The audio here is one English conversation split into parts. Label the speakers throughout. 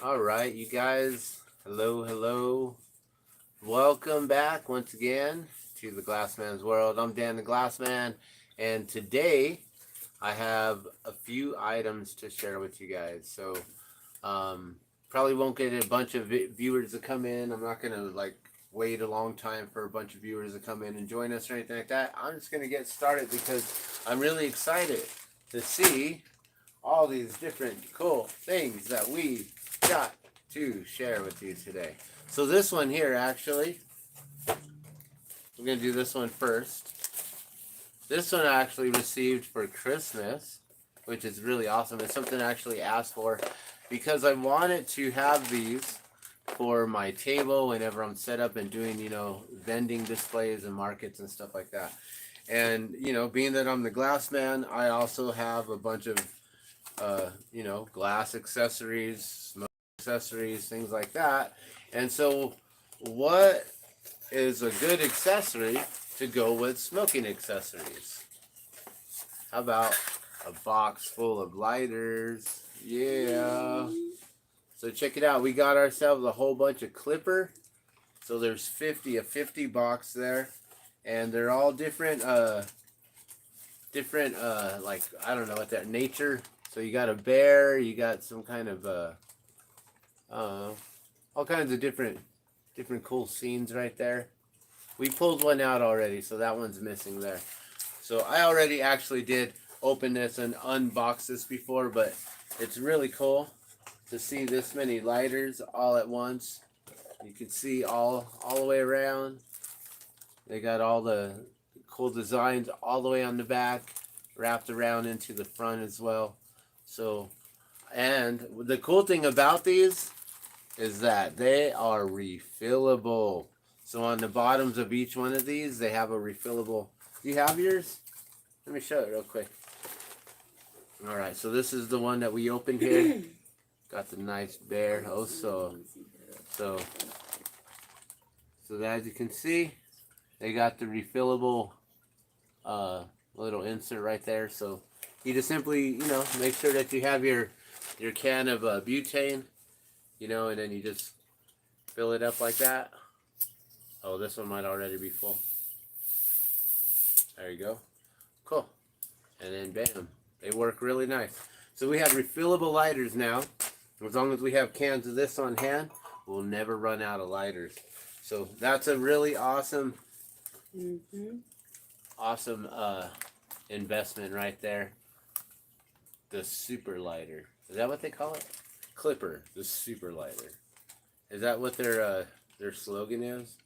Speaker 1: All right, you guys. Hello, hello. Welcome back once again to the Glassman's World. I'm Dan the Glassman, and today I have a few items to share with you guys. So, probably won't get a bunch of viewers to come in. I'm not gonna wait a long time for a bunch of viewers to come in and join us or anything like that. I'm just gonna get started because I'm really excited to see all these different cool things that we got to share with you today. So this one here, actually, we're going to do this one first. This one I actually received for Christmas, which is really awesome. It's something I actually asked for because I wanted to have these for my table whenever I'm set up and doing, vending displays and markets and stuff like that. And, being that I'm the glass man, I also have a bunch of glass accessories, smoke accessories, things like that. And so, what is a good accessory to go with smoking accessories? How about a box full of lighters? Yeah. So check it out. We got ourselves a whole bunch of clipper. So there's a 50 box there, and they're all different. Like I don't know what that nature. So you got a bear, you got some kind of all kinds of different cool scenes right there. We pulled one out already, so that one's missing there. So I already actually did open this and unbox this before, but it's really cool to see this many lighters all at once. You can see all the way around. They got all the cool designs all the way on the back, wrapped around into the front as well. So, and the cool thing about these is that they are refillable. So on the bottoms of each one of these, they have a refillable. Do you have yours? Let me show it real quick. All right, so this is the one that we opened here. Got the nice bear. So as you can see, they got the refillable little insert right there. So you just simply, make sure that you have your can of butane, and then you just fill it up like that. Oh, this one might already be full. There you go. Cool. And then bam, they work really nice. So we have refillable lighters now. As long as we have cans of this on hand, we'll never run out of lighters. So that's a really awesome, awesome investment right there. The super lighter. Is that what they call it? Clipper, the super lighter. Is that what their slogan is?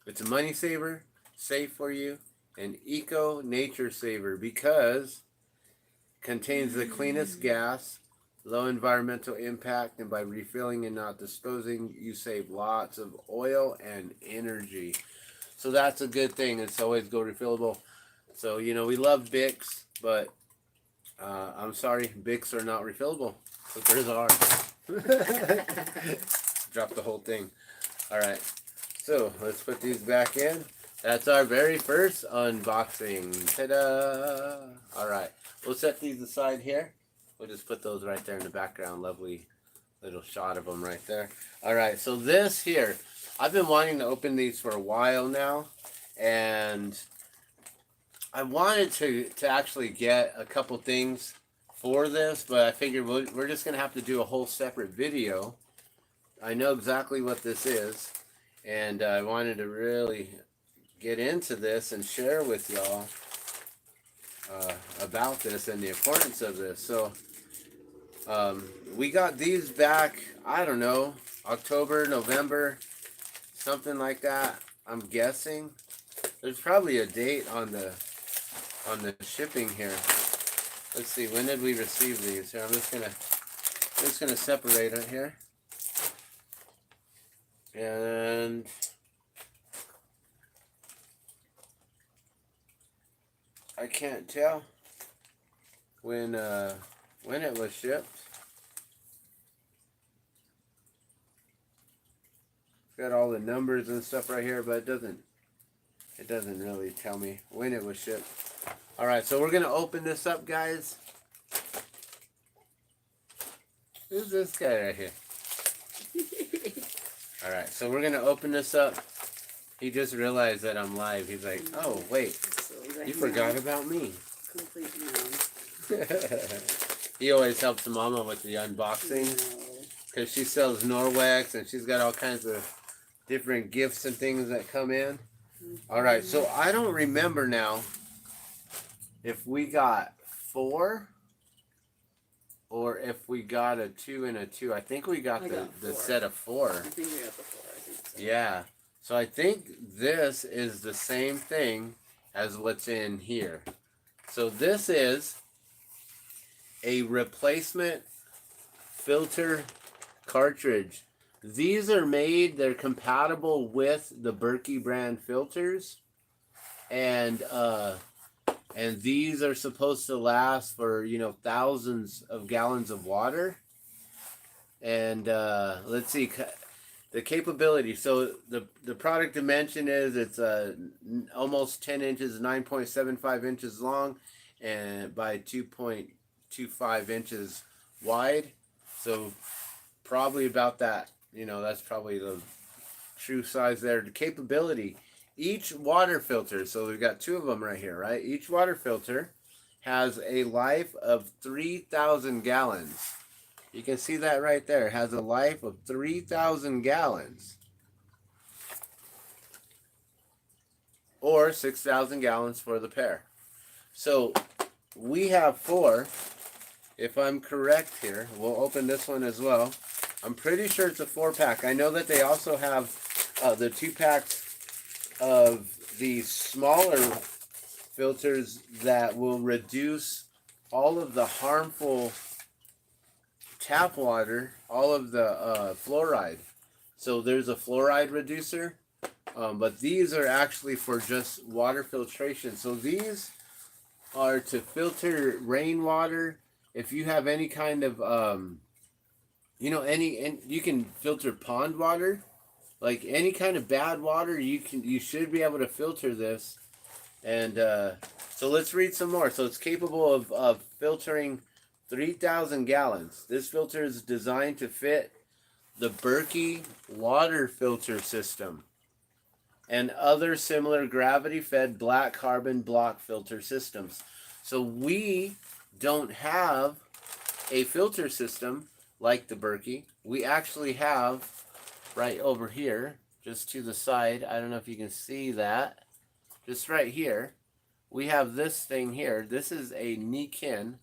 Speaker 1: It's a money saver, safe for you, and eco nature saver because contains the cleanest gas, low environmental impact, and by refilling and not disposing, you save lots of oil and energy. So that's a good thing. It's always go refillable. So we love Bics, but I'm sorry, Bics are not refillable. Clippers are. Drop the whole thing. All right. So let's put these back in. That's our very first unboxing. Ta-da! All right. We'll set these aside here. We'll just put those right there in the background. Lovely little shot of them right there. All right. So this here, I've been wanting to open these for a while now, and I wanted to actually get a couple things for this, but I figured we're just gonna have to do a whole separate video. I know exactly what this is, and I wanted to really get into this and share with y'all about this and the importance of this. So we got these back, I don't know, October, November, something like that. I'm guessing there's probably a date on the shipping here. Let's see, when did we receive these? Here, I'm just gonna separate it here. And I can't tell when it was shipped. Got all the numbers and stuff right here, but it doesn't really tell me when it was shipped. All right, so we're gonna open this up, guys. Who's this guy right here? All right, so we're gonna open this up. He just realized that I'm live. He's like, oh wait, you forgot about me.
Speaker 2: Complete man.
Speaker 1: He always helps Mama with the unboxing because she sells Norwex and she's got all kinds of different gifts and things that come in. All right, so I don't remember now if we got 4 or if we got a 2 and a 2. I think we got the set of 4.
Speaker 2: I think we got the 4. I think so.
Speaker 1: Yeah. So I think this is the same thing as what's in here. So this is a replacement filter cartridge. These are made, they're compatible with the Berkey brand filters. And these are supposed to last for, you know, thousands of gallons of water. And let's see, the capability. So the product dimension is it's almost 10 inches, 9.75 inches long, and by 2.25 inches wide. So probably about that. You know, that's probably the true size there. The capability. Each water filter, so we've got 2 of them right here, right? Each water filter has a life of 3,000 gallons. You can see that right there. It has a life of 3,000 gallons. Or 6,000 gallons for the pair. So we have 4. If I'm correct here, we'll open this one as well. I'm pretty sure it's a 4-pack. I know that they also have the 2-packs of the smaller filters that will reduce all of the harmful tap water, all of the fluoride. So there's a fluoride reducer, but these are actually for just water filtration. So these are to filter rainwater. If you have any kind of, you know, and you can filter pond water. Like any kind of bad water, you should be able to filter this. And so let's read some more. So it's capable of filtering 3,000 gallons. This filter is designed to fit the Berkey water filter system and other similar gravity-fed black carbon block filter systems. So we don't have a filter system like the Berkey. We actually have right over here, just to the side. I don't know if you can see that. Just right here, we have this thing here. This is a Nikin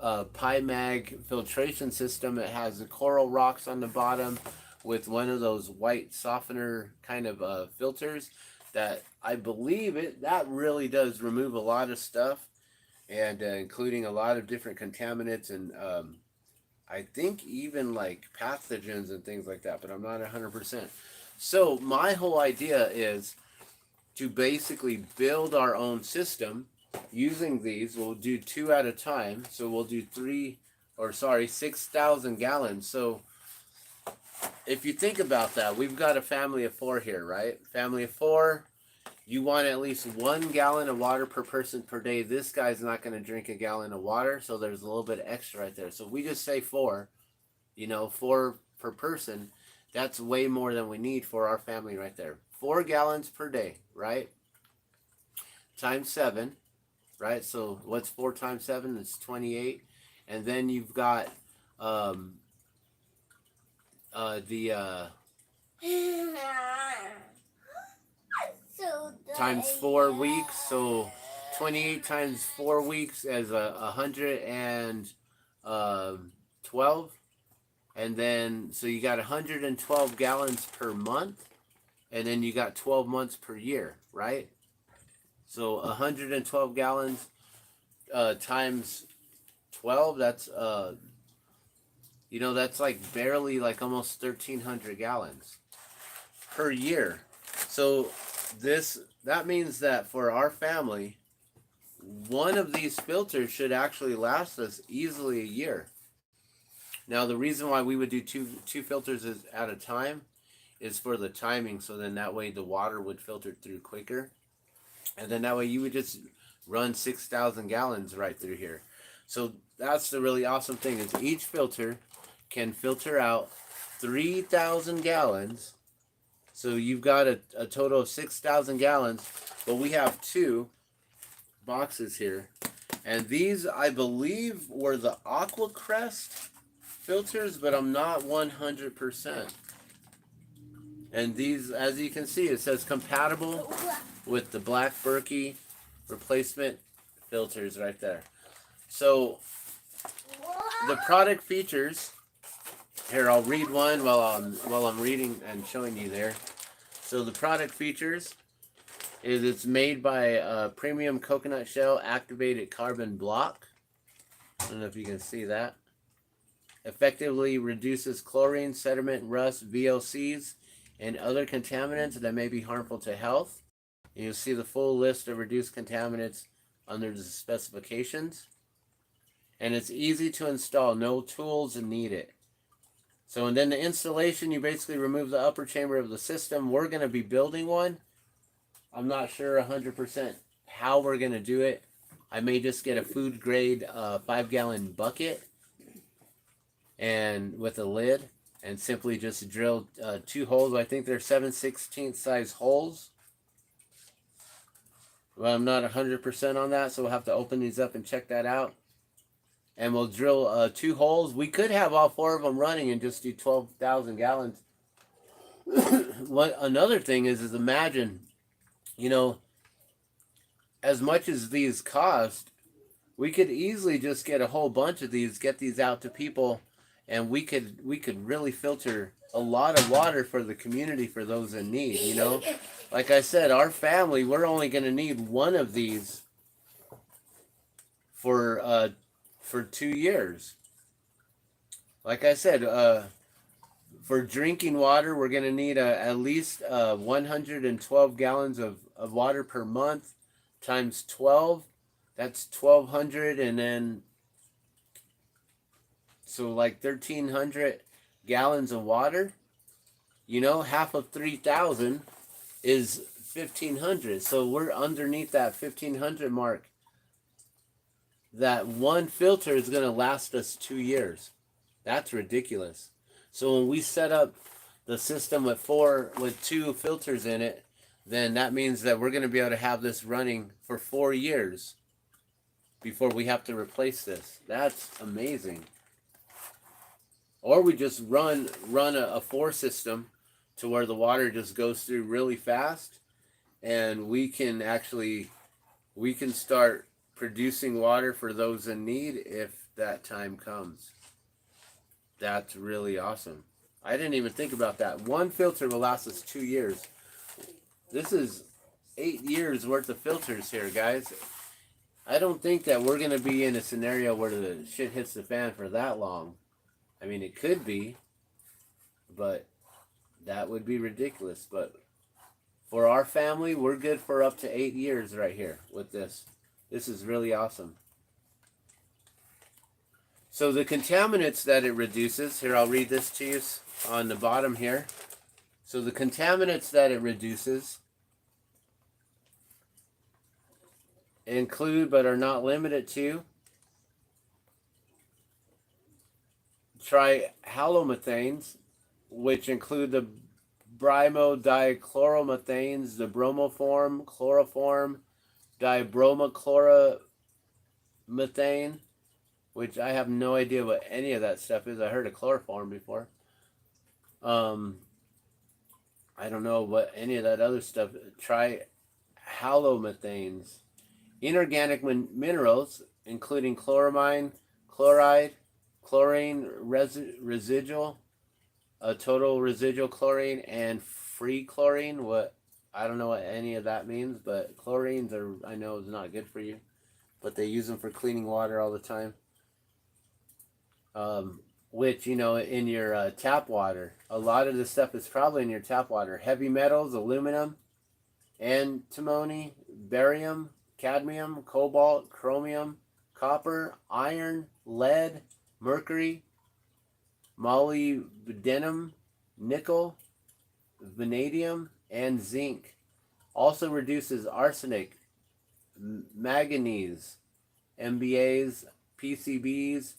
Speaker 1: PyMag filtration system. It has the coral rocks on the bottom with one of those white softener kind of filters that I believe that really does remove a lot of stuff, and including a lot of different contaminants and I think even like pathogens and things like that, but I'm not 100%. So my whole idea is to basically build our own system using these. We'll do 2 at a time. So we'll do 6,000 gallons. So if you think about that, we've got a family of 4 here, right? Family of 4. You want at least 1 gallon of water per person per day. This guy's not going to drink a gallon of water, so there's a little bit extra right there. So if we just say 4, you know, 4 per person, that's way more than we need for our family right there. 4 gallons per day, right? Times 7, right? So what's 4 times 7? It's 28. And then you've got times 4 weeks, so 28 times 4 weeks is 112, and then so you got 112 gallons per month, and then you got 12 months per year, right? So 112 gallons times 12, that's you know, that's like barely, like almost 1,300 gallons per year. So that means that for our family, one of these filters should actually last us easily a year. Now, the reason why we would do two filters at a time is for the timing. So then that way the water would filter through quicker. And then that way you would just run 6,000 gallons right through here. So that's the really awesome thing, is each filter can filter out 3,000 gallons. So you've got a total of 6,000 gallons, but we have 2 boxes here. And these, I believe, were the AquaCrest filters, but I'm not 100%. And these, as you can see, it says compatible with the Black Berkey replacement filters right there. So the product features, here I'll read one while I'm reading and showing you there. So the product features is it's made by a premium coconut shell activated carbon block. I don't know if you can see that. Effectively reduces chlorine, sediment, rust, VOCs, and other contaminants that may be harmful to health. And you'll see the full list of reduced contaminants under the specifications. And it's easy to install, no tools needed. So, and then the installation, you basically remove the upper chamber of the system. We're going to be building one. I'm not sure 100% how we're going to do it. I may just get a food grade 5-gallon bucket and with a lid and simply just drill 2 holes. I think they're 7/16 size holes. Well, I'm not 100% on that, so we'll have to open these up and check that out. And we'll drill 2 holes. We could have all 4 of them running and just do 12,000 gallons. What another thing is imagine, you know, as much as these cost, we could easily just get a whole bunch of these, get these out to people, and we could really filter a lot of water for the community, for those in need, you know. Like I said, our family, we're only going to need one of these for 2 years. Like I said, for drinking water, we're going to need at least 112 gallons of water per month times 12. That's 1,200, and then so like 1,300 gallons of water. You know, half of 3,000 is 1,500. So we're underneath that 1,500 mark. That one filter is going to last us 2 years. That's ridiculous. So when we set up the system with 2 filters in it, then that means that we're going to be able to have this running for 4 years before we have to replace this. That's amazing. Or we just run a 4 system to where the water just goes through really fast, and we can start producing water for those in need if that time comes. That's really awesome. I didn't even think about that. One filter will last us 2 years. This is 8 years worth of filters here, guys. I don't think that we're going to be in a scenario where the shit hits the fan for that long. I mean, it could be, but that would be ridiculous. But for our family, we're good for up to 8 years right here with this. This is really awesome. So the contaminants that it reduces, here I'll read this to you on the bottom here. So the contaminants that it reduces include but are not limited to trihalomethanes, which include the bromodichloromethanes, the bromoform, chloroform, dibromochloromethane, which I have no idea what any of that stuff is. I heard of chloroform before. I don't know what any of that other stuff. Trihalomethanes, inorganic minerals, including chloramine, chloride, chlorine residual, total residual chlorine, and free chlorine. I don't know what any of that means, but chlorines I know is not good for you, but they use them for cleaning water all the time. Which, you know, in your tap water, a lot of this stuff is probably in your tap water. Heavy metals, aluminum, antimony, barium, cadmium, cobalt, chromium, copper, iron, lead, mercury, molybdenum, nickel, vanadium, and zinc. Also reduces arsenic, manganese, MBAs, PCBs,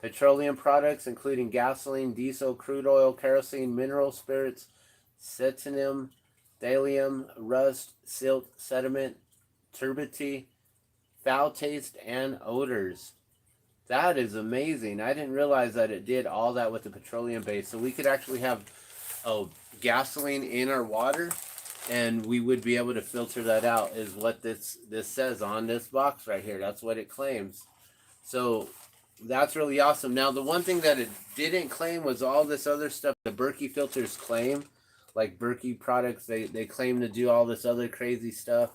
Speaker 1: petroleum products, including gasoline, diesel, crude oil, kerosene, mineral spirits, cetinium, thallium, rust, silt, sediment, turbidity, foul taste, and odors. That is amazing. I didn't realize that it did all that with the petroleum base. So we could actually have gasoline in our water, and we would be able to filter that out, is what this says on this box right here. That's what it claims. So that's really awesome. Now, the one thing that it didn't claim was all this other stuff the Berkey filters claim. Like Berkey products, they claim to do all this other crazy stuff,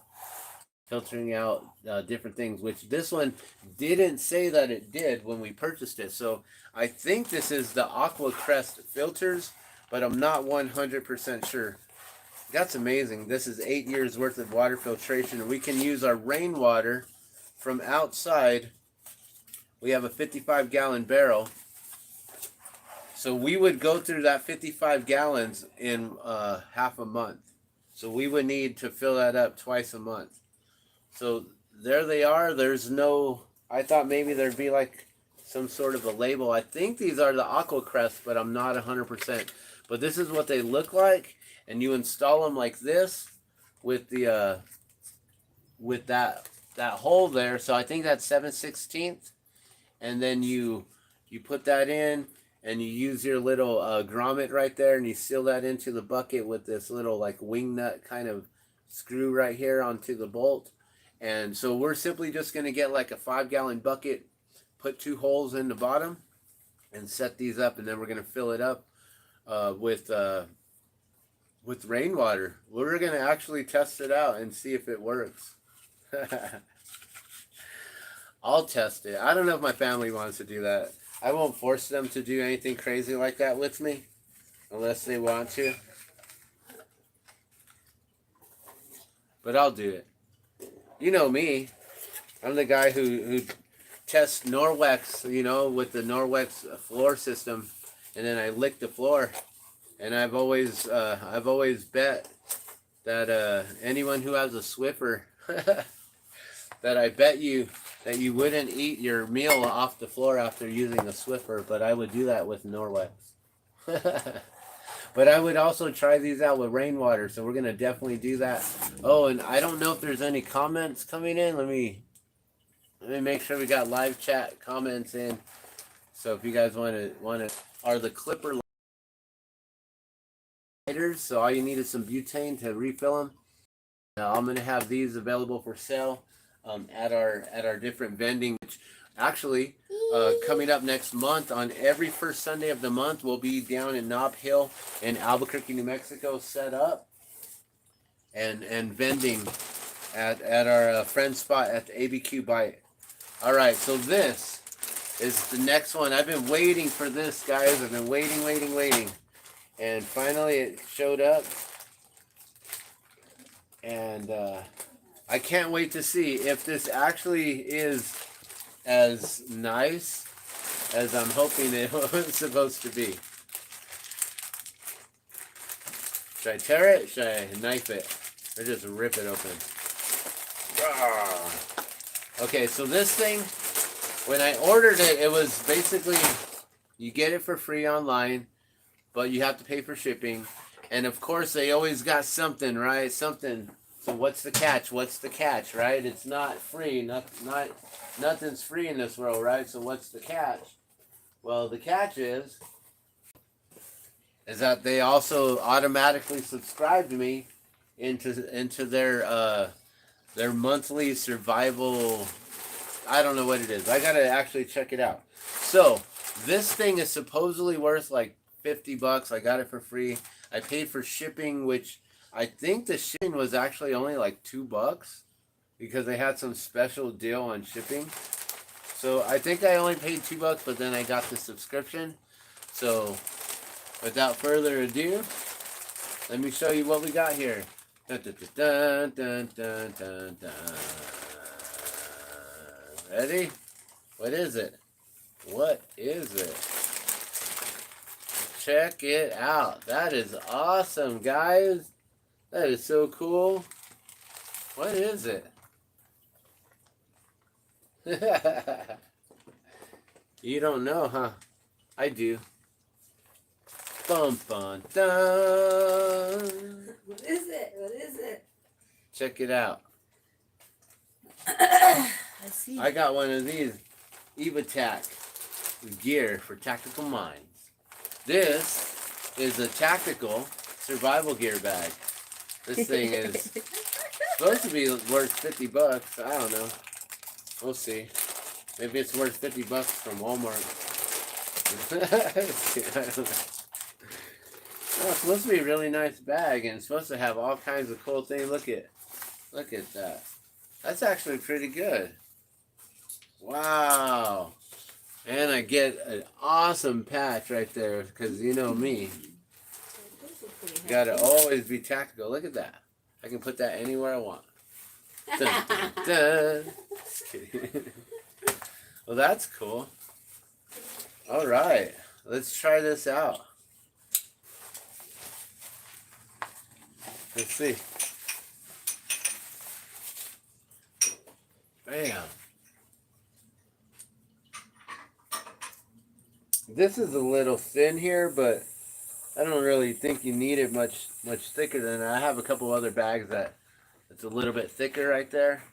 Speaker 1: filtering out different things, which this one didn't say that it did when we purchased it. So I think this is the Aqua Crest filters, but I'm not 100% sure. That's amazing. This is 8 years worth of water filtration. We can use our rainwater from outside. We have a 55-gallon barrel. So we would go through that 55 gallons in half a month. So we would need to fill that up twice a month. So there they are. There's no, I thought maybe there'd be like some sort of a label. I think these are the Aqua Crest, but I'm not 100%. But this is what they look like. And you install them like this with the with that hole there. So I think that's 7/16. And then you put that in, and you use your little grommet right there, and you seal that into the bucket with this little like wing nut kind of screw right here onto the bolt. And so we're simply just going to get like a 5-gallon bucket, put 2 holes in the bottom, and set these up, and then we're going to fill it up with rainwater. We're going to actually test it out and see if it works. I'll test it. I don't know if my family wants to do that. I won't force them to do anything crazy like that with me unless they want to. But I'll do it. You know me. I'm the guy who tests Norwex, you know, with the Norwex floor system, and then I lick the floor. And I've always bet that anyone who has a Swiffer, that I bet you that you wouldn't eat your meal off the floor after using a Swiffer, but I would do that with Norwex. But I would also try these out with rainwater, so we're going to definitely do that. Oh, and I don't know if there's any comments coming in. Let me make sure we got live chat comments in. So if you guys want to are the Clipper lighters, so all you need is some butane to refill them. Now I'm going to have these available for sale at our different vending. Actually, coming up next month, on every first Sunday of the month, we'll be down in Nob Hill in Albuquerque, New Mexico, set up and vending at our friend spot at the ABQ Bite. All right, so this is the next one. I've been waiting for this, guys. I've been waiting. And finally it showed up. And I can't wait to see if this actually is as nice as I'm hoping it was supposed to be. Should I tear it? Should I knife it? Or just rip it open? Okay, so this thing, when I ordered it, it was basically, you get it for free online, but you have to pay for shipping. And of course, they always got something, right? Something. So what's the catch? What's the catch, right? It's not free. Nothing's free in this world, right? So what's the catch? Well, the catch is that they also automatically subscribed me into their monthly survival. I don't know what it is. I gotta actually check it out. So this thing is supposedly worth like $50. I got it for free. I paid for shipping, which I think the shipping was actually only like $2 because they had some special deal on shipping. So I think I only paid $2, but then I got the subscription. So without further ado, let me show you what we got here. Dun, dun, dun, dun, dun, dun, dun. Ready? What is it? What is it? Check it out. That is awesome, guys. That is so cool. What is it? You don't know, huh? I do. Bum bum dun.
Speaker 2: What is it? What is it?
Speaker 1: Check it out.
Speaker 2: Let's see.
Speaker 1: I got one of these EvaTac gear for tactical mines. This is a tactical survival gear bag. This thing is supposed to be worth $50. I don't know. We'll see. Maybe it's worth $50 from Walmart. I don't know. Oh, it's supposed to be a really nice bag, and it's supposed to have all kinds of cool things. Look at that. That's actually pretty good. Wow. And I get an awesome patch right there, because you know me. Gotta always be tactical. Look at that. I can put that anywhere I want. Dun, dun, dun. Just kidding. Well, that's cool. All right. Let's try this out. Let's see. Bam. This is a little thin here, but I don't really think you need it much thicker than that. I have a couple other bags that it's a little bit thicker right there.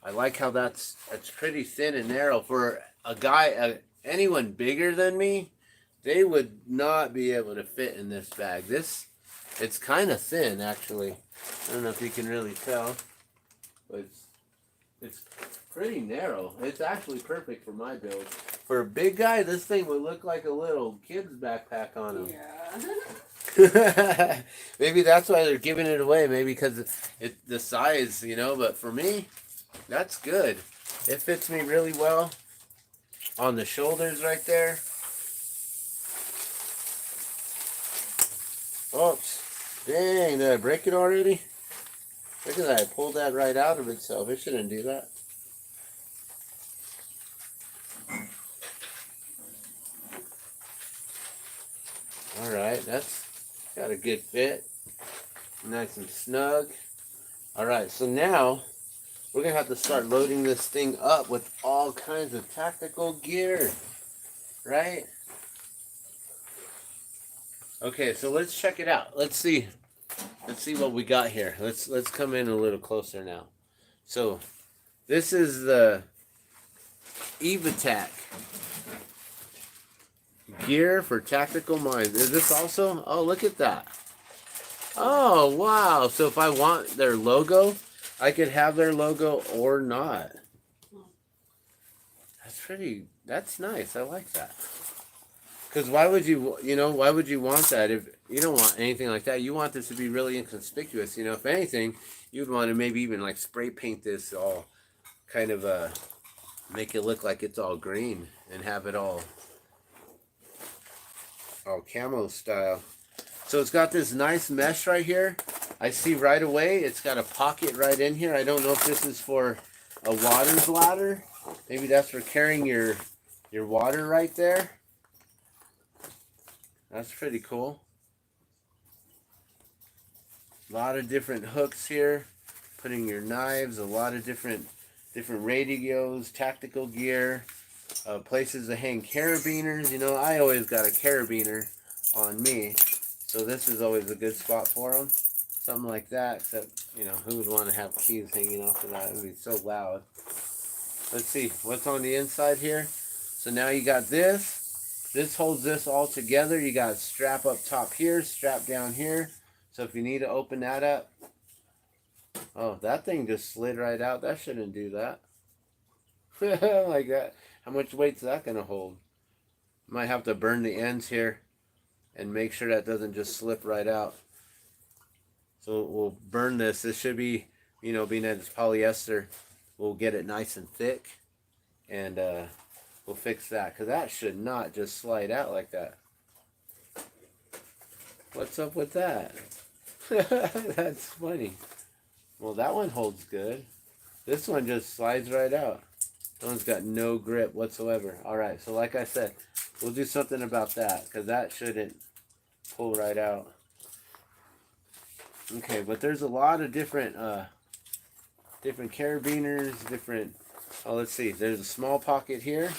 Speaker 1: I like how that's pretty thin and narrow. For a guy, anyone bigger than me, they would not be able to fit in this bag. It's kind of thin, actually. I don't know if you can really tell, but it's pretty narrow. It's actually perfect for my build. For a big guy, this thing would look like a little kid's backpack on him.
Speaker 2: Yeah.
Speaker 1: Maybe that's why they're giving it away. Maybe because the size, you know. But for me, that's good. It fits me really well on the shoulders right there. Oops. Dang, did I break it already? Look at that. I pulled that right out of itself. It shouldn't do that. Alright, that's got a good fit. Nice and snug. Alright, so now we're going to have to start loading this thing up with all kinds of tactical gear. Right? Okay, so let's check it out. Let's see what we got here. Let's come in a little closer now. So, this is the EvaTac gear for tactical mines. Is this also? Oh, look at that. Oh, wow. So if I want their logo, I could have their logo or not. That's nice. I like that. Because why would you want that if you don't want anything like that? You want this to be really inconspicuous. You know, if anything, you'd want to maybe even like spray paint this all kind of make it look like it's all green and have it all camo style. So it's got this nice mesh right here. I see right away it's got a pocket right in here. I don't know if this is for a water bladder. Maybe that's for carrying your water right there. That's pretty cool. A lot of different hooks here. Putting your knives, a lot of different radios, tactical gear, places to hang carabiners. You know, I always got a carabiner on me, so this is always a good spot for them. Something like that, except, you know, who would want to have keys hanging off of that? It would be so loud. Let's see, what's on the inside here? So now you got this. This holds this all together. You got a strap up top here, strap down here. So if you need to open that up. Oh, that thing just slid right out. That shouldn't do that. Like that. How much weight's that going to hold? Might have to burn the ends here and make sure that doesn't just slip right out. So we'll burn this. This should be, you know, being that it's polyester, we'll get it nice and thick. And we'll fix that, because that should not just slide out like that. What's up with that? That's funny. Well, that one holds good. This one just slides right out. That one's got no grip whatsoever. Alright, so like I said, we'll do something about that, because that shouldn't pull right out. Okay, but there's a lot of different carabiners, oh, let's see. There's a small pocket here.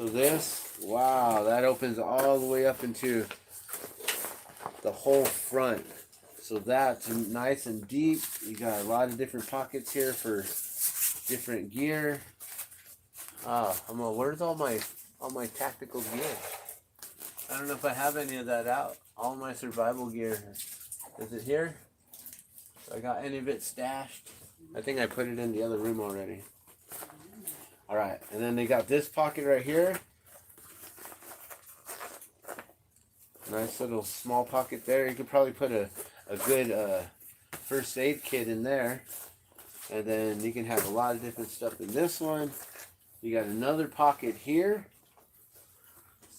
Speaker 1: So this, wow, that opens all the way up into the whole front. So that's nice and deep. You got a lot of different pockets here for different gear. Where's all my tactical gear? I don't know if I have any of that out. All my survival gear. Is it here? I got any of it stashed? I think I put it in the other room already. Alright, and then they got this pocket right here. Nice little small pocket there. You could probably put a good first aid kit in there. And then you can have a lot of different stuff in this one. You got another pocket here.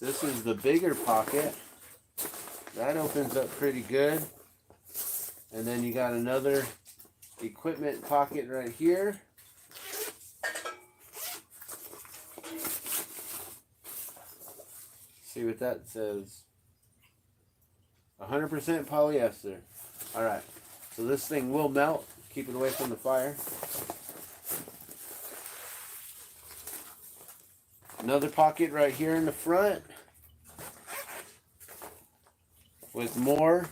Speaker 1: This is the bigger pocket. That opens up pretty good. And then you got another equipment pocket right here. See what that says. 100% polyester. Alright, so this thing will melt. Keep it away from the fire. Another pocket right here in the front. With more.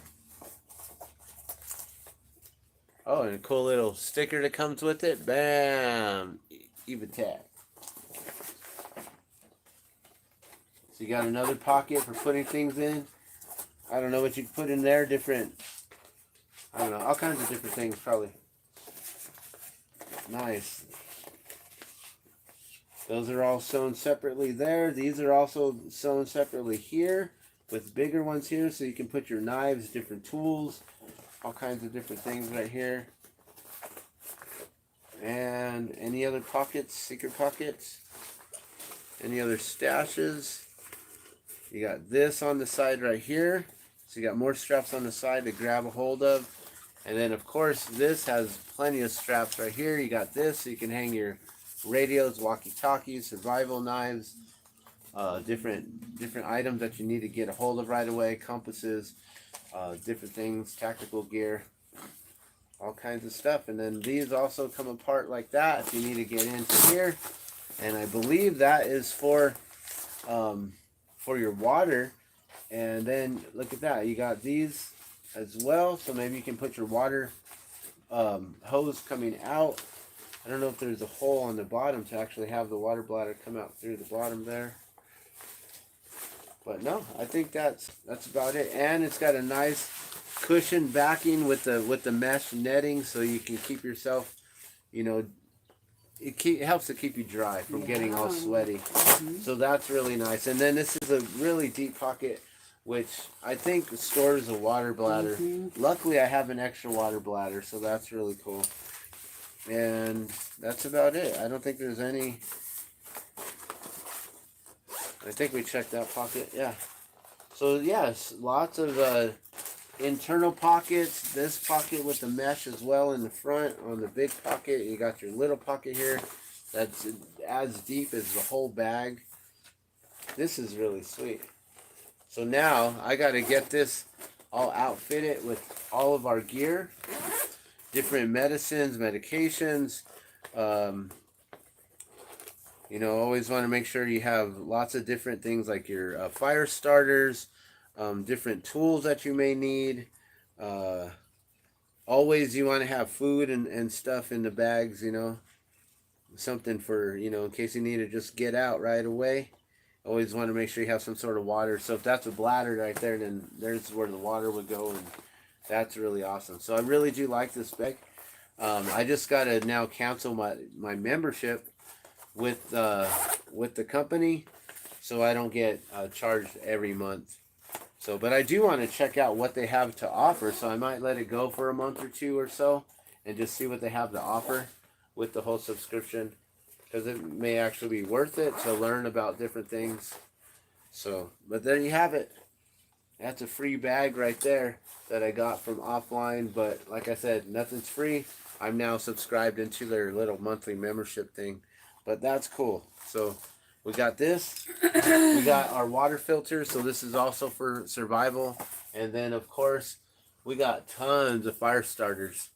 Speaker 1: Oh, and a cool little sticker that comes with it. Bam! Evatech. So you got another pocket for putting things in. I don't know what you can put in there. Different, I don't know, all kinds of different things probably. Nice. Those are all sewn separately there. These are also sewn separately here with bigger ones here, so you can put your knives, different tools, all kinds of different things right here. And any other pockets, secret pockets? Any other stashes? You got this on the side right here. So you got more straps on the side to grab a hold of. And then of course this has plenty of straps right here. You got this so you can hang your radios, walkie-talkies, survival knives, different items that you need to get a hold of right away, compasses, different things, tactical gear, all kinds of stuff. And then these also come apart like that if you need to get into here. And I believe that is for your water. And then look at that, you got these as well, so maybe you can put your water hose coming out. I don't know if there's a hole on the bottom to actually have the water bladder come out through the bottom there. But no, I think that's about it. And it's got a nice cushion backing with the mesh netting, so you can keep yourself, you know, it helps to keep you dry from getting all sweaty. So that's really nice. And then this is a really deep pocket, which I think stores a water bladder. Luckily I have an extra water bladder, so that's really cool. And that's about it. I don't think there's any. I think we checked that pocket. Yeah. So yes, lots of internal pockets. This pocket with the mesh as well in the front. On the big pocket, you got your little pocket here that's as deep as the whole bag. This is really sweet. So now I got to get this all outfitted with all of our gear, different medicines, medications. You know, always want to make sure you have lots of different things like your fire starters, different tools that you may need. Always you want to have food and stuff in the bags, you know, something for, you know, in case you need to just get out right away. Always want to make sure you have some sort of water. So if that's a bladder right there, then there's where the water would go, and that's really awesome. So I really do like this bag. I just got to now cancel my membership with the company, so I don't get charged every month. So, but I do want to check out what they have to offer, so I might let it go for a month or two or so and just see what they have to offer with the whole subscription, because it may actually be worth it to learn about different things. So, but there you have it. That's a free bag right there that I got from offline, but like I said, nothing's free. I'm now subscribed into their little monthly membership thing, but that's cool. So we got this. We got our water filter, so this is also for survival. And then of course we got tons of fire starters.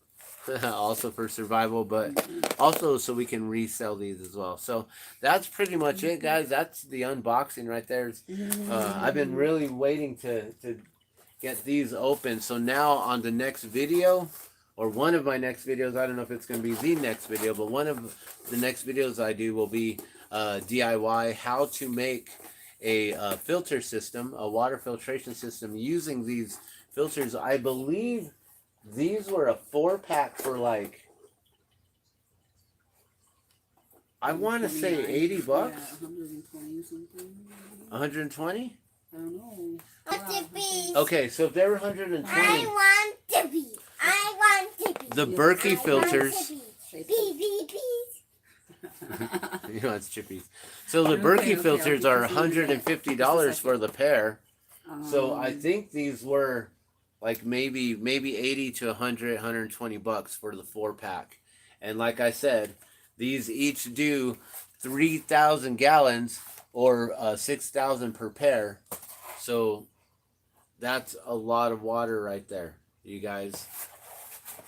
Speaker 1: also for survival, but also so we can resell these as well. So that's pretty much it, guys. That's the unboxing right there. I've been really waiting to get these open. So now on the next video, or one of my next videos, I don't know if it's going to be the next video, but one of the next videos I do will be DIY, how to make a filter system, a water filtration system using these filters. I believe these were a 4-pack for like, I want to say 80 bucks.
Speaker 2: Yeah, 120 something.
Speaker 1: 120?
Speaker 2: I don't know.
Speaker 1: Okay, so if they were 120,
Speaker 3: I want to be. I want to be.
Speaker 1: the Berkey filters,
Speaker 3: Beep.
Speaker 1: you know it's chippies. So the Berkey filters are $150 for the pair. So I think these were like maybe 80 to 100, 120 bucks for the 4-pack. And like I said, these each do 3,000 gallons or 6,000 per pair. So that's a lot of water right there, you guys.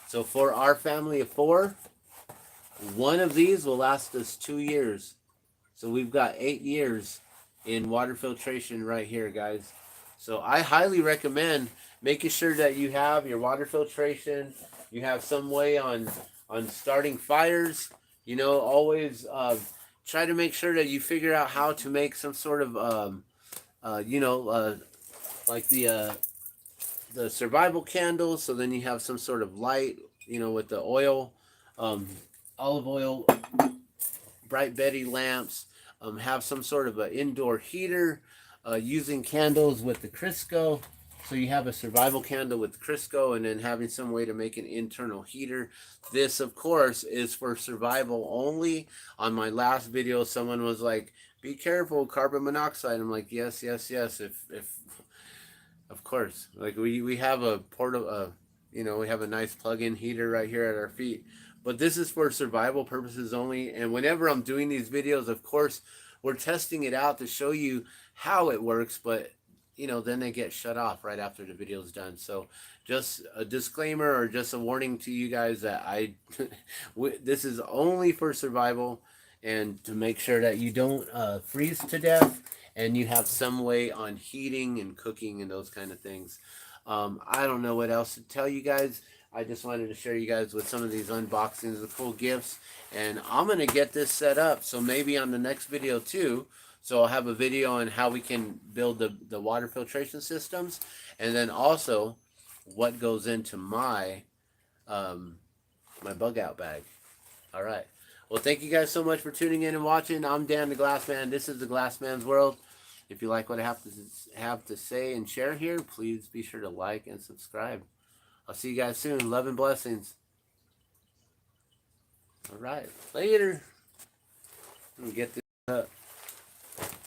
Speaker 1: So for our family of 4, one of these will last us 2 years. So we've got 8 years in water filtration right here, guys. So I highly recommend making sure that you have your water filtration. You have some way on starting fires. You know, always try to make sure that you figure out how to make some sort of, like the survival candle. So then you have some sort of light, you know, with the oil, olive oil, Bright Betty lamps. Have some sort of an indoor heater, using candles with the Crisco. So you have a survival candle with Crisco, and then having some way to make an internal heater. This, of course, is for survival only. On my last video, someone was like, be careful, carbon monoxide. I'm like, yes. If of course, like we have a portable, we have a nice plug-in heater right here at our feet. But this is for survival purposes only. And whenever I'm doing these videos, of course, we're testing it out to show you how it works. But, then they get shut off right after the video's done. So just a disclaimer, or just a warning to you guys that this is only for survival, and to make sure that you don't freeze to death, and you have some way on heating and cooking and those kind of things. I don't know what else to tell you guys. I just wanted to share you guys with some of these unboxings of cool gifts. And I'm going to get this set up. So maybe on the next video too. So I'll have a video on how we can build the water filtration systems. And then also what goes into my bug out bag. All right. Well, thank you guys so much for tuning in and watching. I'm Dan the Glass Man. This is the Glass Man's World. If you like what I have to say and share here, please be sure to like and subscribe. I'll see you guys soon. Love and blessings. All right. Later. Let me get this up.